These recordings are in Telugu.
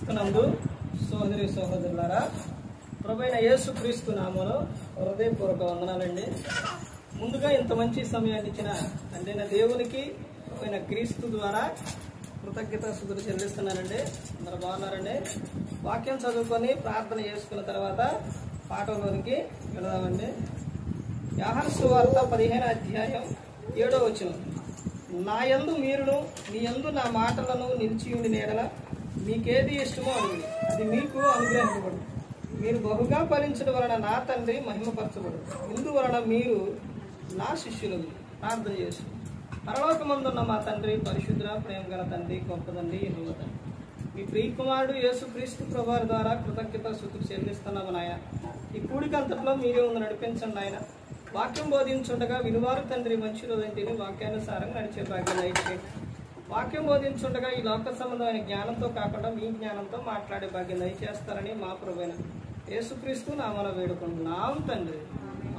క్రీస్తునందు సోదరి సహోదరులారా, ప్రభువైన యేసుక్రీస్తు నామములో హృదయపూర్వక వందనాలండి. ముందుగా ఇంత మంచి సమయాన్ని ఇచ్చిన తండ్రైన దేవునికి ప్రభువైన క్రీస్తు ద్వారా కృతజ్ఞతాస్తుతులు చెల్లిస్తున్నానండి. అందరూ బాగున్నారండి. వాక్యం చదువుకొని ప్రార్థన చేసుకున్న తర్వాత పాఠంలోనికి వెళదామండి. యోహాను సువార్త 15వ అధ్యాయం 7వ వచనం. నా యందు మీరును మీ యందు నా మాటలను నిలిచియుండి నీడల మీకేది ఇష్టమో అడుగుడి, అది మీకు అనుగ్రహించబడు. మీరు బహుగా ఫలించడం వలన నా తండ్రి మహిమపరచబడు. ఇందువలన మీరు నా శిష్యులు. ప్రార్థన చేసి పరలోకమందున్న మా తండ్రి, పరిశుద్ధ ప్రేమ గల తండ్రి, గొప్ప తండ్రి, యెహోవా తండ్రి, మీ ప్రియకుమారుడు యేసుక్రీస్తు ప్రభువారి ద్వారా కృతజ్ఞతాస్తుతులు చెల్లిస్తున్నాము నాయన. ఈ కూడికంతట్లో మీరే ఉంది నడిపించండి నాయన. వాక్యం బోధించుండగా వినువారు తండ్రి మంచి రోజంటిని వాక్యానుసారంగా నడిచే భాగ్యం దయచేయండి. వాక్యం బోధించుండగా ఈ లోక సంబంధమైన జ్ఞానంతో కాకుండా మీ జ్ఞానంతో మాట్లాడే భాగ్యం దయచేస్తారని మా ప్రభువైన యేసుక్రీస్తు నామలో వేడుకుంటున్నాం తండ్రి,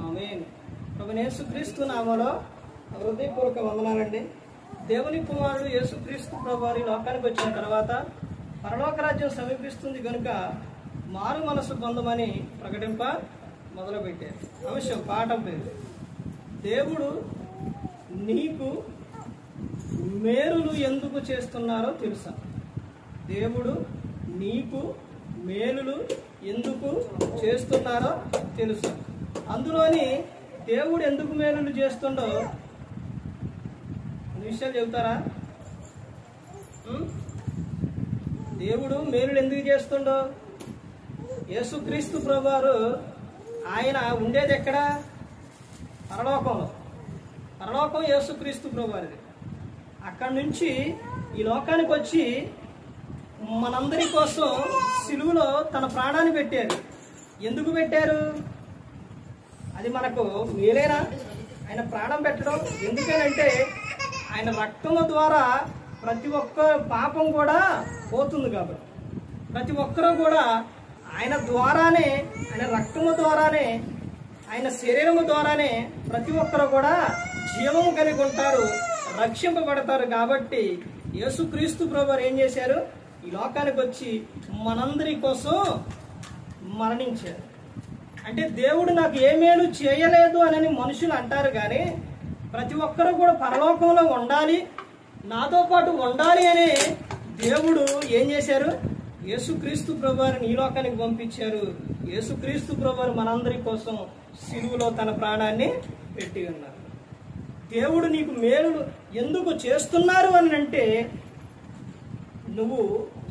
ఆమేన్. ప్రభువైన యేసుక్రీస్తు నామలో హృదయపూర్వక వందనాలండి. దేవుని కుమారుడు యేసుక్రీస్తు ప్రభువారి లోకానికి వచ్చిన తర్వాత పరలోక రాజ్యం సమీపిస్తుంది కనుక మారు మనసు పొందమని ప్రకటింప మొదలుపెట్టారు. అవశ్యం పాఠం పేరు దేవుడు నీకు మేలులు ఎందుకు చేస్తున్నారో తెలుసా? దేవుడు నీకు మేలులు ఎందుకు చేస్తున్నారో తెలుసా? అందులోని దేవుడు ఎందుకు మేలులు చేస్తుండో విషయాలు చెబుతారా? దేవుడు మేలులు ఎందుకు చేస్తుండో? యేసుక్రీస్తు ప్రభువారు ఆయన ఉండేది ఎక్కడ? పరలోకంలో. పరలోకం యేసుక్రీస్తు ప్రభువారిది. అక్కడి నుంచి ఈ లోకానికి వచ్చి మనందరి కోసం సిలువలో తన ప్రాణాన్ని పెట్టారు. ఎందుకు పెట్టారు? అది మనకు మేలేనా? ఆయన ప్రాణం పెట్టడం ఎందుకనంటే ఆయన రక్తము ద్వారా ప్రతి ఒక్క పాపం కూడా పోతుంది కాబట్టి. ప్రతి ఒక్కరూ కూడా ఆయన ద్వారానే, ఆయన రక్తము ద్వారానే, ఆయన శరీరము ద్వారానే ప్రతి ఒక్కరు కూడా జీవము కలిగి ఉంటారు, రక్షింపబడతారు. కాబట్టి యేసుక్రీస్తు ప్రభువారు ఏం చేశారు? ఈ లోకానికి వచ్చి మనందరి కోసం మరణించారు. అంటే దేవుడు నాకు ఏ మేలు చేయలేదు అని మనుషులు అంటారు, కానీ ప్రతి ఒక్కరూ కూడా పరలోకంలో ఉండాలి, నాతో పాటు ఉండాలి అని దేవుడు ఏం చేశారు? యేసుక్రీస్తు ప్రభువారిని ఈ లోకానికి పంపించారు. యేసుక్రీస్తు ప్రభువారు మనందరి కోసం సిలువలో తన ప్రాణాన్ని పెట్టి ఉన్నారు. దేవుడు నీకు మేలులు ఎందుకు చేస్తున్నారు అని అంటే నువ్వు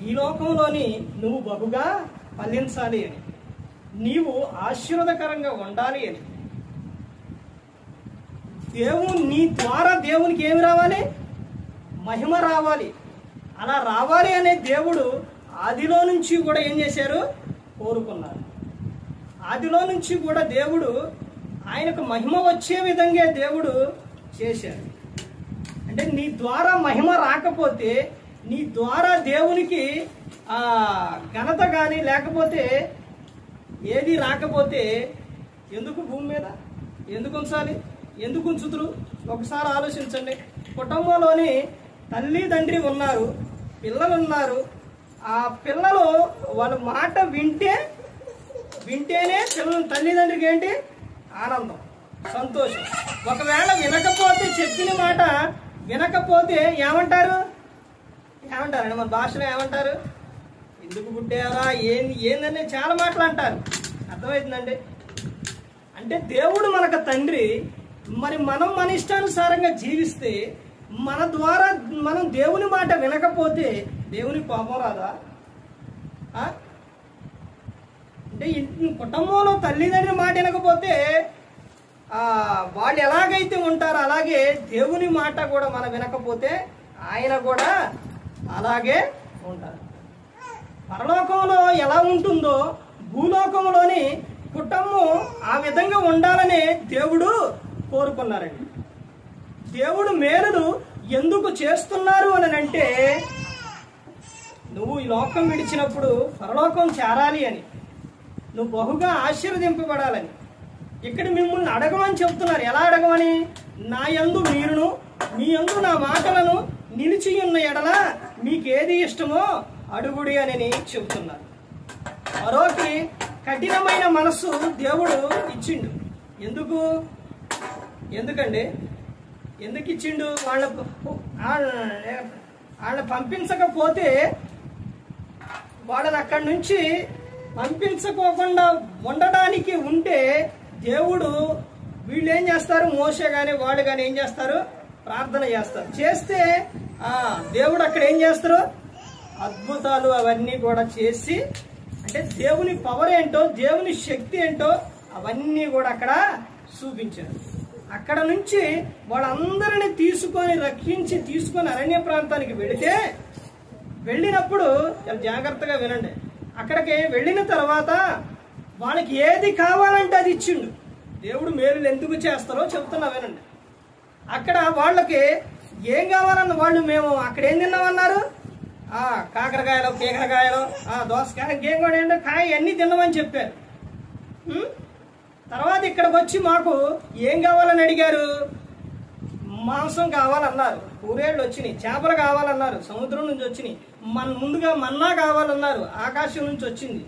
ఈ లోకంలోని నువ్వు బహుగా ఫలించాలి అని, నీవు ఆశీర్వాదకరంగా ఉండాలి అని. నీ ద్వారా దేవునికి ఏమి రావాలి? మహిమ రావాలి. అలా రావాలి అనే దేవుడు ఆదిలో నుంచి కూడా ఏం చేశారు? కోరుకున్నారు. ఆదిలో నుంచి కూడా దేవుడు ఆయనకు మహిమ వచ్చే విధంగా దేవుడు చేశారు. అంటే నీ ద్వారా మహిమ రాకపోతే, నీ ద్వారా దేవునికి ఘనత కానీ లేకపోతే ఏది రాకపోతే ఎందుకు భూమి మీద ఎందుకు ఉంచాలి? ఎందుకు ఉంచుతురు? ఒకసారి ఆలోచించండి. కుటుంబంలోని తల్లి తండ్రి ఉన్నారు, పిల్లలు ఉన్నారు. ఆ పిల్లలు వాళ్ళ మాట వింటేనే పిల్లలు తల్లిదండ్రికి ఏంటి? ఆనందం, సంతోషం. ఒకవేళ వినకపోతే, చెప్పిన మాట వినకపోతే ఏమంటారు? ఏమంటారండి మన భాషలో ఏమంటారు? ఎందుకు పుట్టారా, ఏందని చాలా మాటలు అంటారు. అర్థమవుతుందండి? అంటే దేవుడు మనకు తండ్రి. మరి మనం మన ఇష్టానుసారంగా జీవిస్తే, మన ద్వారా మనం దేవుని మాట వినకపోతే దేవుని కోపం రాదా? అంటే కుటుంబంలో తల్లిదండ్రుల మాట వినకపోతే వాళ్ళు ఎలాగైతే ఉంటారో అలాగే దేవుని మాట కూడా మనం వినకపోతే ఆయన కూడా అలాగే ఉంటారు. పరలోకంలో ఎలా ఉంటుందో భూలోకంలోని కుటుంబం ఆ విధంగా ఉండాలని దేవుడు కోరుకున్నారండి. దేవుడు మేలులు ఎందుకు చేస్తున్నారు అని అంటే నువ్వు ఈ లోకం విడిచినప్పుడు పరలోకం చేరాలి అని, నువ్వు బహుగా ఆశీర్వదింపబడాలని. ఇక్కడ మిమ్మల్ని అడగమని చెప్తున్నారు. ఎలా అడగమని? నా యందు మీరును మీ యందు నా మాటలను నిలిచి ఉన్న ఎడల మీకేది ఇష్టమో అడుగుడి అని చెబుతున్నారు. ఫరోకి కఠినమైన మనస్సు దేవుడు ఇచ్చిండు. ఎందుకండి ఎందుకు ఇచ్చిండు? వాళ్ళ పంపించకపోతే వాళ్ళని అక్కడి నుంచి పంపించుకోకుండా ఉండడానికి ఉంటే దేవుడు వీళ్ళు ఏం చేస్తారు? మోషే కానీ వాళ్ళు కానీ ఏం చేస్తారు? ప్రార్థన చేస్తారు. చేస్తే దేవుడు అక్కడ ఏం చేస్తారు? అద్భుతాలు అవన్నీ కూడా చేసి, అంటే దేవుని పవర్ ఏంటో, దేవుని శక్తి ఏంటో అవన్నీ కూడా అక్కడ చూపించారు. అక్కడ నుంచి వాళ్ళందరినీ తీసుకొని అరణ్య ప్రాంతానికి వెళ్ళినప్పుడు చాలా జాగ్రత్తగా వినండి. అక్కడికి వెళ్ళిన తర్వాత వాళ్ళకి ఏది కావాలంటే అది ఇచ్చిండు. దేవుడు మేలులు ఎందుకు చేస్తారో చెప్తున్నా వినండి. అక్కడ వాళ్ళకి ఏం కావాలన్న వాళ్ళు, మేము అక్కడ ఏం తిన్నామన్నారు? కాకరకాయలు, కేకరకాయలు, దోసకాయ, ఇంకేం కూడా ఏంటో కాయ అన్నీ తిన్నామని చెప్పారు. తర్వాత ఇక్కడికి వచ్చి మాకు ఏం కావాలని అడిగారు? మాంసం కావాలన్నారు, కూరేళ్ళు వచ్చినాయి, చేపలు కావాలన్నారు, సముద్రం నుంచి వచ్చినాయి, ముందుగా మన్నా కావాలన్నారు, ఆకాశం నుంచి వచ్చింది.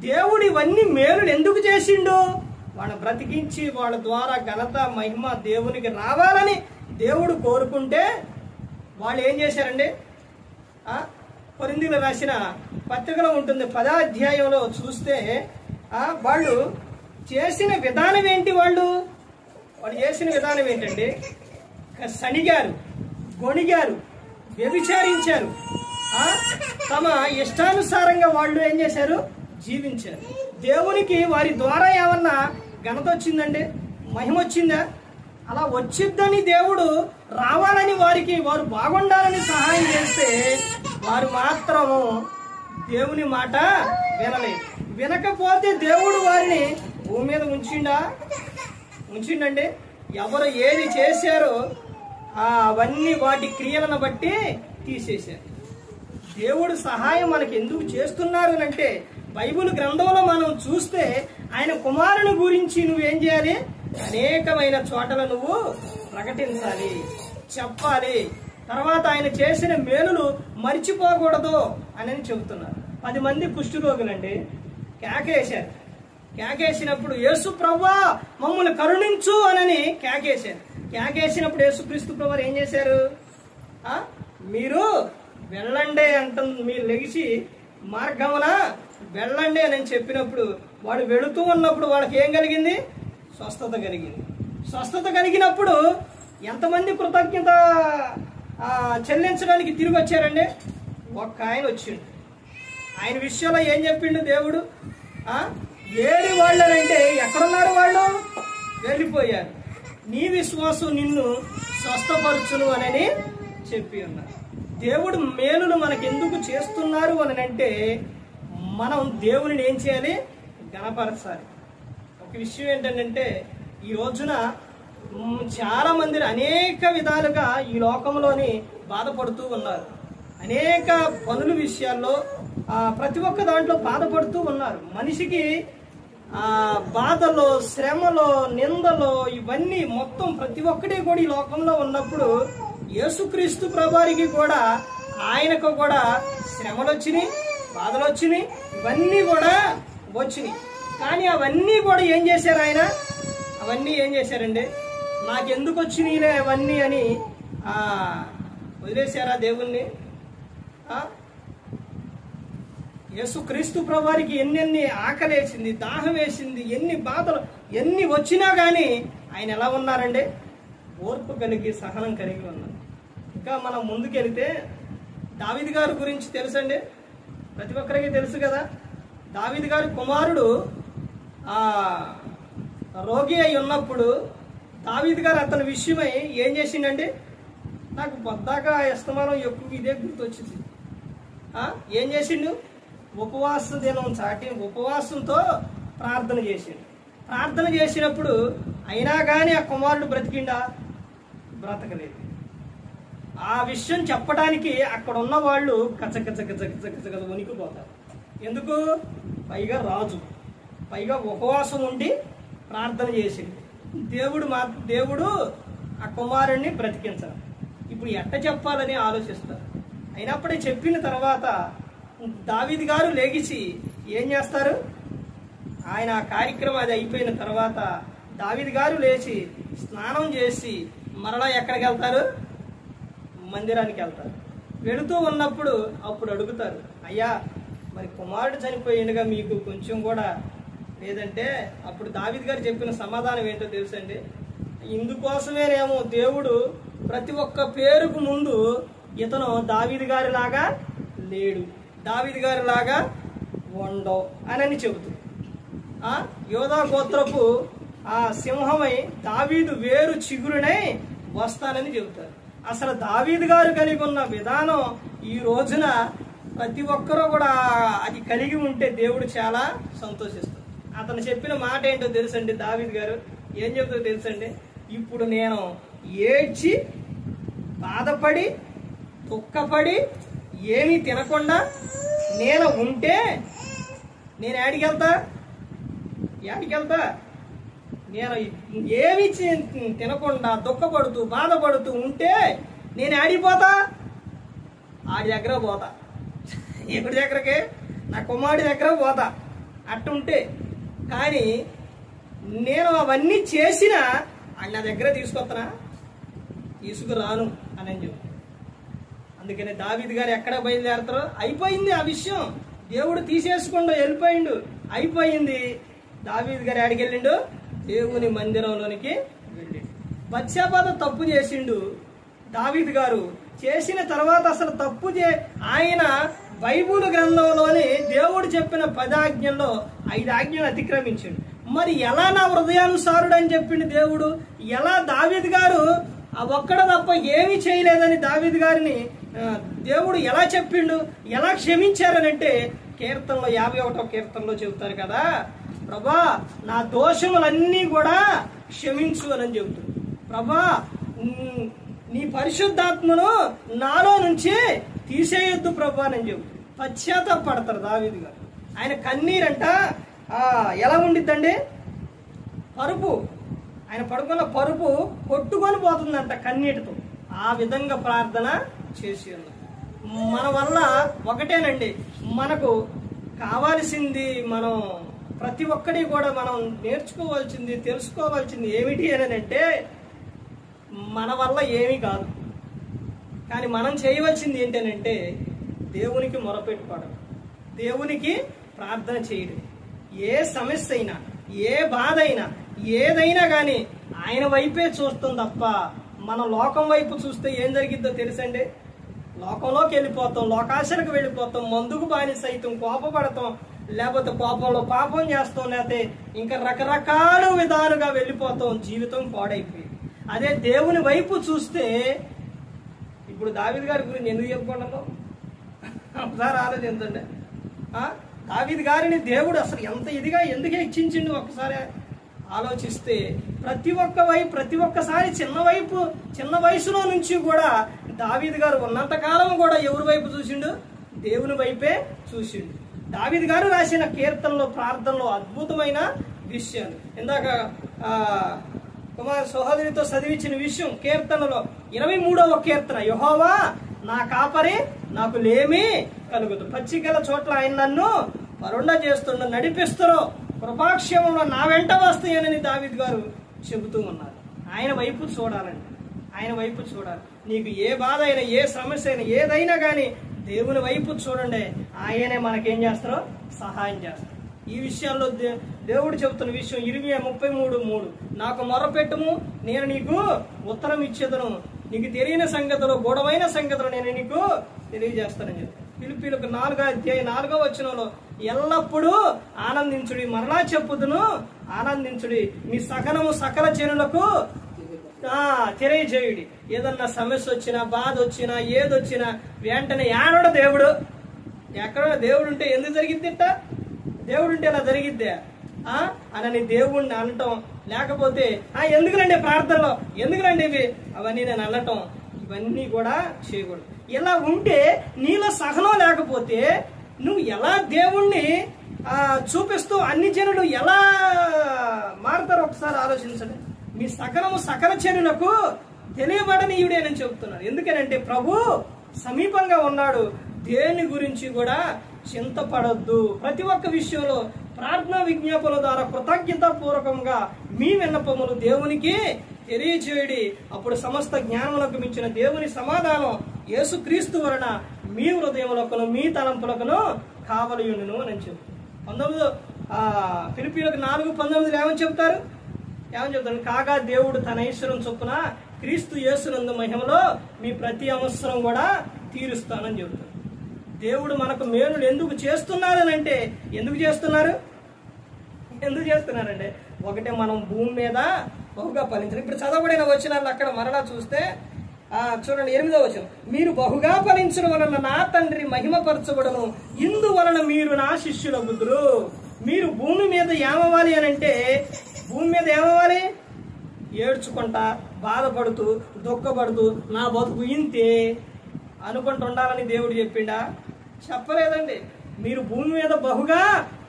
దేవుడు ఇవన్నీ మేలులు ఎందుకు చేసిండు? వాళ్ళని బ్రతికించి వాళ్ళ ద్వారా ఘనత మహిమ దేవునికి రావాలని దేవుడు కోరుకుంటే వాళ్ళు ఏం చేశారండి? కొరింథీయులకు రాసిన పత్రికలో ఉంటుంది 10వ అధ్యాయంలో చూస్తే వాళ్ళు చేసిన విధానం ఏంటి? వాళ్ళు చేసిన విధానం ఏంటండి? సణిగారు, గొణిగారు, వ్యభిచారించారు. తమ ఇష్టానుసారంగా వాళ్ళు ఏం చేశారు? జీవించారు. దేవునికి వారి ద్వారా ఏమన్నా ఘనత వచ్చిందండి? మహిమ వచ్చిందా? అలా వచ్చిద్దని దేవుడు రావాలని వారు బాగుండాలని సహాయం చేస్తే వారు మాత్రము దేవుని మాట వినలేదు. వినకపోతే దేవుడు వారిని భూమి మీద ఉంచిండండి. ఎవరు ఏది చేశారో అవన్నీ వాటి క్రియలను బట్టి తీసేశారు. దేవుడు సహాయం మనకి ఎందుకు చేస్తున్నారు అంటే, బైబిల్ గ్రంథంలో మనం చూస్తే ఆయన కుమారుని గురించి నువ్వేం చేయాలి? అనేకమైన చోట్ల నువ్వు ప్రకటించాలి, చెప్పాలి. తర్వాత ఆయన చేసిన మేలులు మర్చిపోకూడదు అని చెబుతున్నారు. 10 మంది కుష్ఠరోగులండి కేకేశారు. కేకేసినప్పుడు యేసు ప్రభువా మమ్మల్ని కరుణించు అని కేకేశారు. కేకేసినప్పుడు యేసుక్రీస్తు ప్రభువు ఏం చేశారు? మీరు వెళ్ళండి అంటుంది. మీరు లెగిసి మార్గమున వెళ్ళండి అని చెప్పినప్పుడు వాడు వెళుతూ ఉన్నప్పుడు వాళ్ళకి ఏం కలిగింది? స్వస్థత కలిగింది. స్వస్థత కలిగినప్పుడు ఎంతమంది కృతజ్ఞత చెల్లించడానికి తిరిగి వచ్చారండి? ఒక్క ఆయన వచ్చిండు. ఆయన విషయంలో ఏం చెప్పిండు దేవుడు? ఏడి వాళ్ళనంటే ఎక్కడున్నారు వాళ్ళు? వెళ్ళిపోయారు. నీ విశ్వాసం నిన్ను స్వస్థపరచును అని చెప్పి ఉన్నారు. దేవుడు మేలును మనకు ఎందుకు చేస్తున్నారు అని అంటే, మనం దేవుని ఏం చేయాలి? ఘనపరచాలి. ఒక విషయం ఏంటంటే, ఈ రోజున చాలా మంది అనేక విధాలుగా ఈ లోకంలోని బాధపడుతూ ఉన్నారు. అనేక పనుల విషయాల్లో ప్రతి ఒక్క దాంట్లో బాధపడుతూ ఉన్నారు. మనిషికి బాధలో, శ్రమలో, నిందలో ఇవన్నీ మొత్తం ప్రతి ఒక్కటి కూడా ఈ లోకంలో ఉన్నప్పుడు యేసుక్రీస్తు ప్రభువారికి కూడా, ఆయనకు కూడా శ్రమలు వచ్చినాయి, బాధలు వచ్చినాయి, ఇవన్నీ కూడా వచ్చినాయి. కానీ అవన్నీ కూడా ఏం చేశారు? ఆయన అవన్నీ ఏం చేశారండి? నాకెందుకు వచ్చినాయిలే అవన్నీ అని వదిలేశారా దేవుణ్ణి? యేసుక్రీస్తు ప్రభువారికి ఎన్నెన్ని ఆకలేసింది, దాహం వేసింది, ఎన్ని బాధలు ఎన్ని వచ్చినా కానీ ఆయన ఎలా ఉన్నారండి? ఓర్పు కలిగి, సహనం కలిగి ఉన్నారు. ఇంకా మనం ముందుకెళ్తే దావీదు గారి గురించి తెలుసండి, ప్రతి ఒక్కరికి తెలుసు కదా. దావీదు గారి కుమారుడు రోగి అయి ఉన్నప్పుడు దావీదు గారు అతని విషయమై ఏం చేసిండండి? నాకు పొద్దాక ఇస్తమానం ఎక్కువ ఇదే గుర్తొచ్చింది. ఏం చేసిండు? ఉపవాస దినం చాటి ఉపవాసంతో ప్రార్థన చేసిండు. ప్రార్థన చేసినప్పుడు అయినా కానీ ఆ కుమారుడు బ్రతికిండా? బ్రతకలేదు. ఆ విషయం చెప్పడానికి అక్కడ ఉన్న వాళ్ళు గజగజ వణికిపోతారు. ఎందుకు? పైగా రాజు, పైగా ఉపవాసం ఉండి ప్రార్థన చేసిండు. దేవుడు ఆ కుమారుణ్ణి బ్రతికించాలి. ఇప్పుడు ఎట్ట చెప్పాలని ఆలోచిస్తారు. అయినప్పుడే చెప్పిన తర్వాత దావీదు గారు లేచి ఏం చేస్తారు? ఆయన ఆ కార్యక్రమం అది అయిపోయిన తర్వాత దావీదు గారు లేచి స్నానం చేసి మరలా ఎక్కడికి వెళ్తారు? మందిరానికి వెళ్తారు. వెళుతూ ఉన్నప్పుడు అప్పుడు అడుగుతారు, అయ్యా మరి కుమారుడు చనిపోయినగా మీకు కొంచెం కూడా లేదంటే అప్పుడు దావీదు గారు చెప్పిన సమాధానం ఏంటో తెలుసండి? ఇందుకోసమేనేమో దేవుడు ప్రతి ఒక్క పేరుకు ముందు ఇతను దావీదు గారి లాగా లేడు, దావీదు గారి లాగా ఉండవు అని చెబుతుంది. యోధా గోత్రపు ఆ సింహమై దావీదు వేరు చిగురునై వస్తానని చెబుతారు. అసలు దావీదు గారు కలిగి ఉన్న విధానం ఈ రోజున ప్రతి ఒక్కరూ కూడా అది కలిగి ఉంటే దేవుడు చాలా సంతోషిస్తాడు. అతను చెప్పిన మాట ఏంటో తెలుసండి? దావీదు గారు ఏం చెబుతుందో తెలుసండి? ఇప్పుడు నేను ఏడ్చి బాధపడి దుఃఖపడి ఏమీ తినకుండా నేను ఉంటే నేను ఏడికెళ్తా? నేను ఏమి తినకుండా దుఃఖపడుతూ బాధపడుతూ ఉంటే నేను ఆడిపోతా, ఆడి దగ్గర పోతా. ఎవరి దగ్గరకే? నా కుమారుడి దగ్గర పోతా. అట్టుంటే కానీ నేను అవన్నీ చేసినా ఆడి నా దగ్గర తీసుకురాను అని చెప్పి. అందుకని దావీదు గారు ఎక్కడ బయలుదేరతారో అయిపోయింది ఆ విషయం. దేవుడు తీసేసుకుండా వెళ్ళిపోయిండు, అయిపోయింది. దావీదు గారు ఎక్కడికి వెళ్ళిండు? దేవుని మందిరంలోనికి వెళ్ళిండు. బత్షెబతో తప్పు చేసిండు దావీదు గారు. చేసిన తర్వాత అసలు ఆయన బైబిల్ గ్రంథంలోని దేవుడు చెప్పిన 10 ఆజ్ఞల్లో 5 ఆజ్ఞలు అతిక్రమించిండు. మరి ఎలా నా హృదయానుసారుడు అని చెప్పిండు దేవుడు? ఎలా దావీదు గారు ఆ ఒక్కడ తప్ప ఏమీ చేయలేదని దావీదు గారిని దేవుడు ఎలా చెప్పిండు? ఎలా క్షమించారనంటే కీర్తనలో 51వ కీర్తనలో చెబుతారు కదా, ప్రభా నా దోషములన్నీ కూడా క్షమించు అని చెబుతాడు. ప్రభా నీ పరిశుద్ధాత్మను నాలో నుంచి తీసేయొద్దు ప్రభా అని చెబుతాడు. పశ్చాత్తాపడతారు దావీదు గారు. ఆయన కన్నీరంట ఎలా ఉండిద్దండి? పరుపు, ఆయన పడుకున్న పరుపు కొట్టుకొని పోతుందంట కన్నీటితో. ఆ విధంగా ప్రార్థన చేసి ఉన్నారు. మన వల్ల ఒకటేనండి, మనకు కావాల్సింది మనం ప్రతి ఒక్కటి కూడా మనం నేర్చుకోవాల్సింది తెలుసుకోవాల్సింది ఏమిటి అని అంటే మన వల్ల ఏమీ కాదు. కానీ మనం చేయవలసింది ఏంటనంటే దేవునికి మొరపెట్టుకోవడం, దేవునికి ప్రార్థన చేయడం. ఏ సమస్య అయినా ఏ బాధ అయినా ఏదైనా కానీ ఆయన వైపే చూస్తాం తప్ప మనం లోకం వైపు చూస్తే ఏం జరిగిద్దో తెలుసండి? లోకంలోకి వెళ్ళిపోతాం, లోకాశలకు వెళ్ళిపోతాం, మందుకు బానిస అవుతాం, కోపపడతాం, లేకపోతే కోపంలో పాపం చేస్తాం, లేకపోతే ఇంకా రకరకాల విధాలుగా వెళ్ళిపోతాం, జీవితం పాడైపోయి. అదే దేవుని వైపు చూస్తే ఇప్పుడు దావీదు గారి గురించి ఎందుకు చెప్పుకోవడం ఒకసారి ఆలోచించండి. దావీదు గారిని దేవుడు అసలు ఎంత ఇదిగా ఎందుకు హెచ్చించిండు ఒకసారి ఆలోచిస్తే ప్రతి ఒక్కసారి చిన్న వయసులో నుంచి కూడా దావీదు గారు ఉన్నంత కాలం కూడా ఎవరి వైపు చూసిండు? దేవుని వైపే చూసిండు. దావీదు గారు రాసిన కీర్తనలో ప్రార్థనలో అద్భుతమైన విషయాలు ఇందాక కుమార్ సహోదరితో చదివించిన విషయం కీర్తనలో 23వ కీర్తన, యెహోవా నా కాపరి నాకు లేమి కలుగుదు, పచ్చికల చోట్ల ఆయన నన్ను పరుండ చేస్తుండ నడిపిస్తారు, కృపాక్షేమంలో నా వెంట వస్తాయని దావీదు గారు చెబుతూ ఉన్నారు. ఆయన వైపు చూడాలండి, ఆయన వైపు చూడాలి. నీకు ఏ బాధ అయినా ఏ సమస్య అయినా ఏదైనా కానీ దేవుని వైపు చూడండి, ఆయనే మనకేం చేస్తారో సహాయం చేస్తారు. ఈ విషయాల్లో దేవుడు చెబుతున్న విషయం ఇర్మియా 33:3, నాకు మొరపెట్టుము నేను నీకు ఉత్తరం ఇచ్చేదను, నీకు తెలియని సంగతులు గూఢమైన సంగతులు నేను నీకు తెలియజేస్తానని చెప్పి. ఫిలిప్పీయులకు 4వ వచనంలో ఎల్లప్పుడూ ఆనందించుడి, మరలా చెప్పుదును ఆనందించుడి, మీ సకలము సకల జనులకు తెలియజేయుడి. ఏదన్నా సమస్య వచ్చినా బాధ వచ్చినా ఏదొచ్చినా వెంటనే ఏడోడ దేవుడు, ఎక్కడో దేవుడు ఉంటే ఎందుకు జరిగిద్దిట? దేవుడు ఉంటే ఇలా జరిగిద్దే అని దేవుణ్ణి అనటం, లేకపోతే ఎందుకులండి ప్రార్థనలో ఎందుకులండి ఇవి అవన్నీ నేను అనటం, ఇవన్నీ కూడా చేయకూడదు. ఇలా ఉంటే నీలో సహనం లేకపోతే నువ్వు ఎలా దేవుణ్ణి చూపిస్తూ అన్ని జనులు ఎలా మారుతారో ఒకసారి ఆలోచించండి. మీ సకలము సకల జనులకు తెలియబడనీయుడేనని చెబుతున్నారు. ఎందుకనంటే ప్రభు సమీపంగా ఉన్నాడు, దేని గురించి కూడా చింతపడొద్దు. ప్రతి ఒక్క విషయంలో ప్రార్థనా విజ్ఞాపనల ద్వారా కృతజ్ఞతాపూర్వకంగా మీ విన్నపములు దేవునికి తెలియచేయడి. అప్పుడు సమస్త జ్ఞానములకు మించిన దేవుని సమాధానం యేసుక్రీస్తు వలన మీ హృదయములకును మీ తలంపులకును కావలియుండును అని చెప్తారు. ఫిలిప్పీయులకు 4:19 ఏమని చెప్తారు? కాగా దేవుడు తన ఐశ్వర్యం చొప్పున క్రీస్తు యేసునందు మహిమలో మీ ప్రతి అవసరం కూడా తీరుస్తానని చెబుతారు. దేవుడు మనకు మేలులు ఎందుకు చేస్తున్నారనంటే ఎందుకు చేస్తున్నారంటే ఒకటే మనం భూమి మీద బహుగా ఫలించాలి. ఇప్పుడు చదవబడిన వచనాలు అక్కడ మరలా చూస్తే చూడండి 8వ వచనం, మీరు బహుగా ఫలించడం వలన నా తండ్రి మహిమపరచబడను, ఇందువలన మీరు నా శిష్యులగుదురు. మీరు భూమి మీద ఏమవ్వాలి అని అంటే భూమి మీద ఏమవ్వాలి? ఏడ్చుకుంటా బాధపడుతూ దుఃఖపడుతూ నా బతుకు ఇంతే అనుకుంటూ ఉండాలని దేవుడు చెప్పిండా? చెప్పలేదండి. మీరు భూమి మీద బహుగా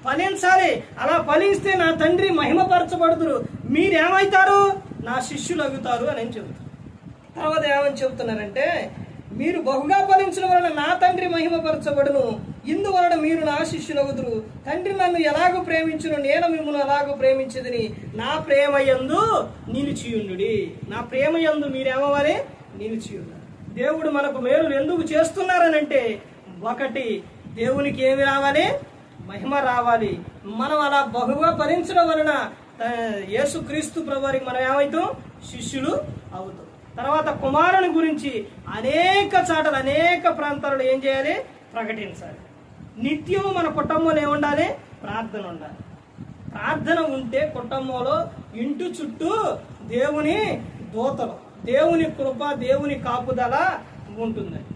ఫలించాలి. అలా ఫలిస్తే నా తండ్రి మహిమపరచబడుతురు, మీరేమవుతారు? నా శిష్యులు అగుతారు అని చెబుతారు. తర్వాత ఏమని చెబుతున్నారంటే మీరు బహుగా ఫలించడం వలన నా తండ్రి మహిమపరచబడును, ఇందువలన మీరు నా శిష్యులగుదురు. తండ్రి నన్ను ఎలాగో ప్రేమించును, నేను మిమ్మల్ని అలాగో ప్రేమించదని నా ప్రేమయందు నిలిచియుండుడి. నా ప్రేమయందు మీరేమవ్వాలి? నిలిచియుండాలి. దేవుడు మనకు మేలు ఎందుకు చేస్తున్నారనంటే ఒకటి, దేవునికి ఏమి రావాలి? మహిమ రావాలి. మనం అలా బహుగా ఫలించడం వలన యేసుక్రీస్తు ప్రభువారికి మనం ఏమవుతాం? శిష్యులు అవుతాం. తర్వాత కుమారుని గురించి అనేక చాటలు అనేక ప్రాంతాలలో ఏం చేయాలి? ప్రకటించాలి. నిత్యం మన కుటుంబంలో ఏముండాలి? ప్రార్థన ఉండాలి. ప్రార్థన ఉంటే కుటుంబంలో ఇంటి చుట్టూ దేవుని దూతలు, దేవుని కృప, దేవుని కాపుదల ఉంటుందండి.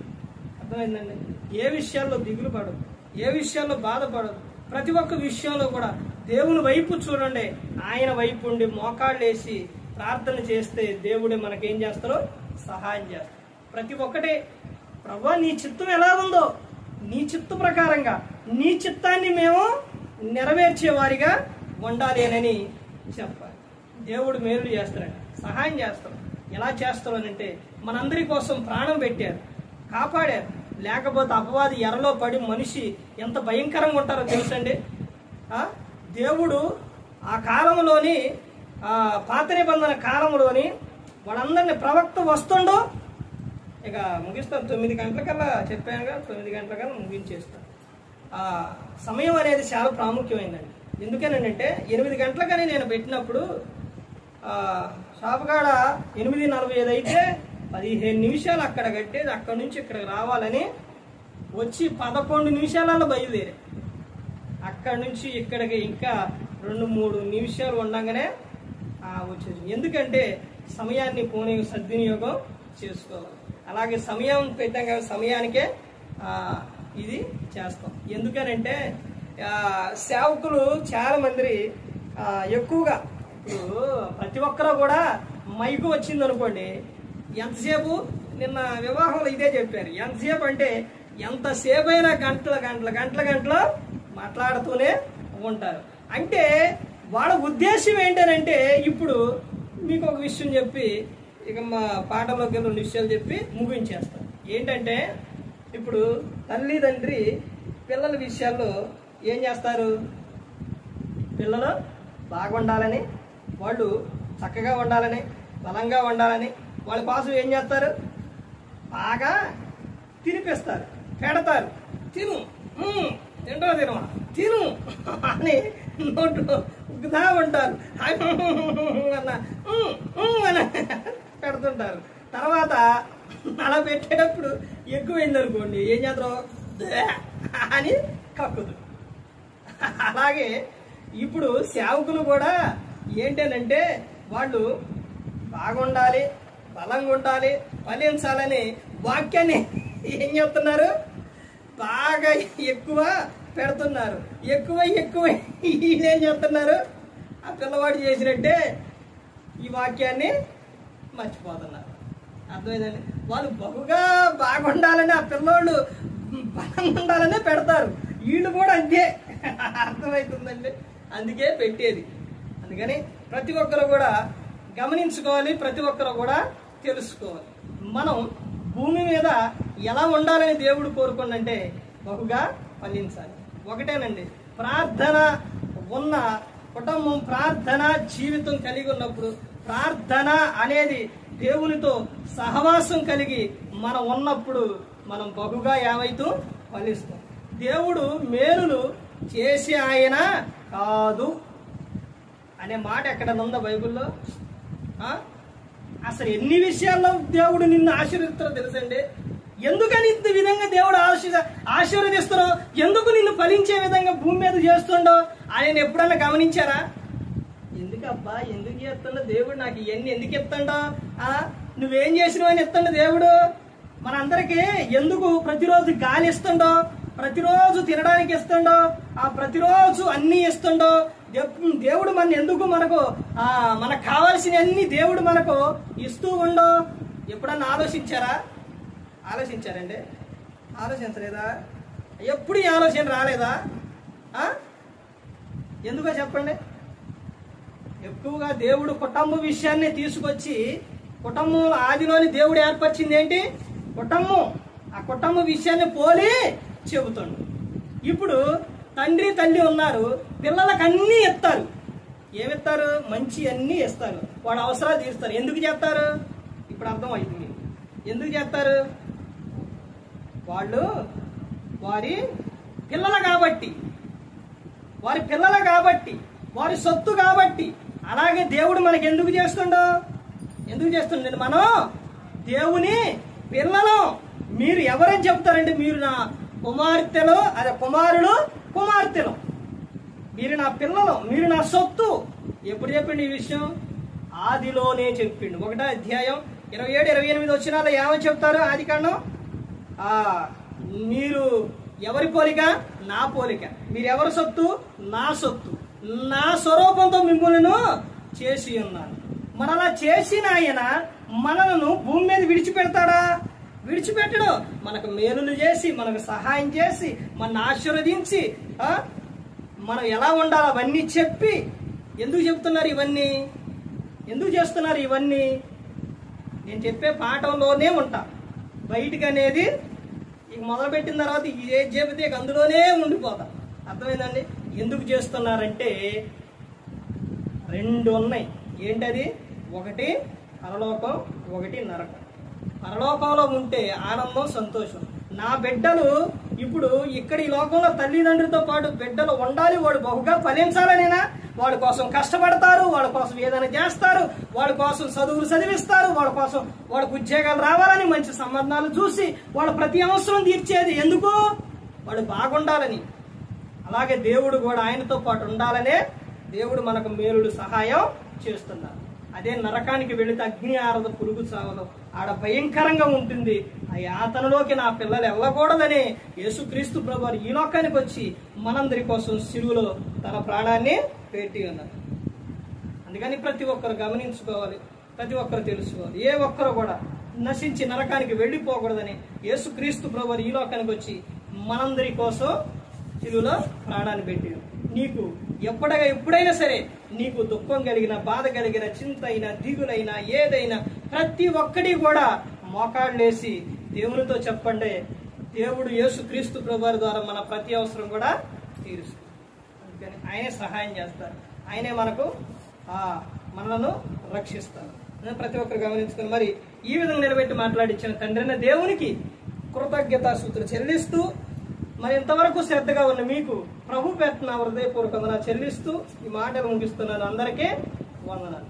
అర్థమైందండి? ఏ విషయాల్లో దిగులు పడదు, ఏ విషయాల్లో బాధపడదు. ప్రతి ఒక్క విషయంలో కూడా దేవుని వైపు చూడండి. ఆయన వైపు ఉండి మోకాళ్ళు వేసి ప్రార్థన చేస్తే దేవుడే మనకేం చేస్తారో సహాయం చేస్తారు. ప్రతి ఒక్కటే ప్రభువా నీ చిత్తం ఎలా ఉందో నీ చిత్త ప్రకారంగా నీ చిత్తాన్ని మేము నెరవేర్చే వారిగా ఉండాలి అని చెప్పాలి. దేవుడు మేలు చేస్తారండి, సహాయం చేస్తారు. ఎలా చేస్తారు అని అంటే మనందరి కోసం ప్రాణం పెట్టారు, కాపాడారు. లేకపోతే అపవాది ఎరలో పడి మనిషి ఎంత భయంకరంగా ఉంటారో తెలుసండి. దేవుడు ఆ కాలంలోని పాత నిబంధన కాలంలోని వాళ్ళందరినీ ప్రవక్త వస్తుండో ఇక ముగిస్తాను. 9 గంటలకల్లా చెప్పానుగా, 9 గంటలకల్లా ముగించేస్తాను. సమయం అనేది చాలా ప్రాముఖ్యమైందండి. ఎందుకనంటే 8 గంటలకని నేను పెట్టినప్పుడు షాపుకాడ 8:45 అయితే 15 నిమిషాలు అక్కడ కట్టేది, అక్కడ నుంచి ఇక్కడికి రావాలని వచ్చి 11 నిమిషాలలో బయలుదేరే. అక్కడ నుంచి ఇక్కడికి ఇంకా 2-3 నిమిషాలు ఉండగానే వచ్చేది. ఎందుకంటే సమయాన్ని సద్వినియోగం చేసుకోవాలి. అలాగే సమయం పెట్టాం కదా, సమయానికే ఇది చేస్తాం. ఎందుకనంటే సేవకులు చాలా మంది ఎక్కువగా ఇప్పుడు ప్రతి ఒక్కరూ కూడా మైకు వచ్చింది అనుకోండి, ఎంతసేపు నిన్న వివాహంలో ఇదే చెప్పారు. ఎంతసేపు అంటే ఎంతసేపు అయినా గంటల మాట్లాడుతూనే ఉంటారు. అంటే వాళ్ళ ఉద్దేశం ఏంటనంటే ఇప్పుడు మీకు ఒక విషయం చెప్పి ఇక మా పాటలోకి 2 విషయాలు చెప్పి ముగించేస్తాం. ఏంటంటే ఇప్పుడు తల్లిదండ్రి పిల్లల విషయాల్లో ఏం చేస్తారు? పిల్లలు బాగుండాలని, వాళ్ళు చక్కగా ఉండాలని, బలంగా ఉండాలని వాళ్ళ కోసం ఏం చేస్తారు? బాగా తినిపిస్తారు, పెడతారు. తింటా తినమా తిను అని నోటు ఉగ్గుతా ఉంటారు, అని పెడుతుంటారు. తర్వాత అలా పెట్టేటప్పుడు ఎక్కువైంది అనుకోండి ఏం చేస్తారు? అని కక్కుదు. అలాగే ఇప్పుడు సేవకులు కూడా ఏంటనంటే వాళ్ళు బాగుండాలి, బలంగా ఉండాలి, ఫలించాలని వాక్యాన్ని ఏం చెప్తున్నారు? బాగా ఎక్కువ పెడుతున్నారు. ఎక్కువ ఈయనేం చెప్తున్నారు? ఆ పిల్లవాడు చేసినట్టే ఈ వాక్యాన్ని మర్చిపోతున్నారు. అర్థమైందండి? వాళ్ళు బహుగా బాగుండాలని ఆ పిల్లోళ్ళు బలంగా ఉండాలనే పెడతారు. వీళ్ళు కూడా అంతే. అర్థమవుతుందండి? అందుకే పెట్టేది. అందుకని ప్రతి ఒక్కరు కూడా గమనించుకోవాలి, ప్రతి ఒక్కరు కూడా తెలుసుకోవాలి. మనం భూమి మీద ఎలా ఉండాలని దేవుడు కోరుకుందంటే బహుగా ఫలించాలి. ఒకటేనండి, ప్రార్థన ఉన్న కుటుంబం, ప్రార్థన జీవితం కలిగి ఉన్నప్పుడు, ప్రార్థన అనేది దేవునితో సహవాసం కలిగి మనం ఉన్నప్పుడు మనం బహుగా ఏమైతూ ఫలిస్తాం. దేవుడు మేలులు చేసి ఆయన కాదు అనే మాట ఎక్కడ ఉందా బైబిల్లో? అసలు ఎన్ని విషయాల్లో దేవుడు నిన్ను ఆశీర్వదిస్తారో తెలుసండి. ఎందుకని ఇంత విధంగా దేవుడు ఆశీర్వదిస్తారో, ఎందుకు నిన్ను ఫలించే విధంగా భూమి మీద చేస్తుండో ఆయన ఎప్పుడన్నా గమనించారా? ఎందుకబ్బా ఎందుకు చేస్తుండో దేవుడు, నాకు ఇవన్నీ ఎందుకు ఇస్తాడో, నువ్వేం చేసినావు అని ఇస్తాడు దేవుడు. మనందరికీ ఎందుకు ప్రతిరోజు గాలి ఇస్తుండో, ప్రతిరోజు తినడానికి ఇస్తుండో, ప్రతిరోజు అన్ని ఇస్తుండో దేవుడు మన ఎందుకు మనకు కావాల్సిన అన్ని దేవుడు మనకు ఇస్తూ ఉండో ఎప్పుడన్నా ఆలోచించారండి? ఆలోచించలేదా? ఎప్పుడు ఈ ఆలోచన రాలేదా? ఎందుకో చెప్పండి. ఎక్కువగా దేవుడు కుటుంబ విషయాన్ని తీసుకొచ్చి, కుటుంబం ఆదిలోని దేవుడు ఏర్పరిచింది ఏంటి? కుటుంబం. ఆ కుటుంబ విషయాన్ని పోలి చెబుతాడు. ఇప్పుడు తండ్రి తల్లి ఉన్నారు, పిల్లలకు అన్నీ ఇస్తారు. ఏమిస్తారు? మంచి అన్నీ ఇస్తారు, వాడు అవసరాలు తీరుస్తారు. ఎందుకు చేస్తారు? ఇప్పుడు అర్థం అవుతుంది ఎందుకు చేస్తారు. వాళ్ళు వారి పిల్లలు కాబట్టి, వారి సొత్తు కాబట్టి. అలాగే దేవుడు మనకి ఎందుకు చేస్తుండో? మనం దేవుని పిల్లలు. మీరు ఎవరని చెప్తారండి? మీరు నా కుమార్తెలు, అదే కుమారులు, మీరు నా పిల్లలు, మీరు నా సొత్తు. ఎప్పుడు చెప్పిండు ఈ విషయం? ఆదిలోనే చెప్పిండు. 1వ అధ్యాయం 27-28 వచనాల్లో ఏమని చెప్తారు? ఆదికాండం, మీరు ఎవరి పోలిక? నా పోలిక. మీరు ఎవరి సొత్తు? నా సొత్తు. నా స్వరూపంతో మిమ్మల్ని చేసి ఉన్నాను. మనలా చేసిన ఆయన మనలను భూమి మీద విడిచిపెడతాడా? విడిచిపెట్టడు. మనకు మేలులు చేసి, మనకు సహాయం చేసి, మన ఆశీర్వదించి, మనం ఎలా ఉండాలో అవన్నీ చెప్పి. ఎందుకు చెప్తున్నారు ఇవన్నీ? ఎందుకు చేస్తున్నారు ఇవన్నీ? నేను చెప్పే పాఠంలోనే ఉంటా, బయటికి అనేది ఇక మొదలుపెట్టిన తర్వాత ఏది చెబితే అందులోనే ఉండిపోతా. అర్థమైందండి? ఎందుకు చేస్తున్నారంటే 2 ఉన్నాయి. ఏంటది? ఒకటి పరలోకం, ఒకటి నరకం. పరలోకంలో ఉంటే ఆనందం, సంతోషం. నా బిడ్డలు ఇప్పుడు ఇక్కడ ఈ లోకంలో తల్లిదండ్రులతో పాటు బిడ్డలు ఉండాలి, వాడు బహుగా ఫలించాలనేనా? వాళ్ళ కోసం కష్టపడతారు, వాళ్ళ కోసం ఏదైనా చేస్తారు, వాళ్ళ కోసం చదువులు చదివిస్తారు, వాళ్ళకు ఉద్యోగాలు రావాలని, మంచి సంబంధాలు చూసి వాళ్ళ ప్రతి అవసరం తీర్చేది ఎందుకు? వాడు బాగుండాలని. అలాగే దేవుడు కూడా ఆయనతో పాటు ఉండాలనే దేవుడు మనకు మేలుడు సహాయం చేస్తున్నారు. అదే నరకానికి వెళితే అగ్ని ఆరద, పురుగు చావదు, ఆడ భయంకరంగా ఉంటుంది. ఆ యాతనలోకి నా పిల్లలు వెళ్ళకూడదని యేసుక్రీస్తు ప్రభువారు ఈ లోకానికి వచ్చి మనందరి కోసం సిలువలో తన ప్రాణాన్ని పెట్టి ఉన్నారు. అందుకని ప్రతి ఒక్కరు గమనించుకోవాలి, ప్రతి ఒక్కరు తెలుసుకోవాలి. ఏ ఒక్కరు కూడా నశించి నరకానికి వెళ్ళిపోకూడదని యేసుక్రీస్తు ప్రభువారు ఈ లోకానికి వచ్చి మనందరి కోసం సిలువలో ప్రాణాన్ని పెట్టి. నీకు ఎప్పుడైనా సరే నీకు దుఃఖం కలిగిన, బాధ కలిగిన, చింత అయినా, దిగులైనా, ఏదైనా ప్రతి ఒక్కటి కూడా మోకాళ్ళేసి దేవునితో చెప్పండి. దేవుడు యేసుక్రీస్తు ప్రభువారి ద్వారా మన ప్రతి అవసరం కూడా తీరుస్తుంది. అందుకని ఆయనే సహాయం చేస్తారు, ఆయనే మనలను రక్షిస్తారు. ప్రతి ఒక్కరు గమనించుకొని మరి ఈ విధంగా నిలబెట్టి మాట్లాడించిన తండ్రిన దేవునికి కృతజ్ఞతాస్తుతులు చెల్లిస్తూ, మరి ఇంతవరకు శ్రద్ధగా ఉన్న మీకు ప్రభు పెట్టిన హృదయపూర్వకంగా చెల్లిస్తూ ఈ మాటలు ముగిస్తున్నాను. అందరికీ వందనాలు.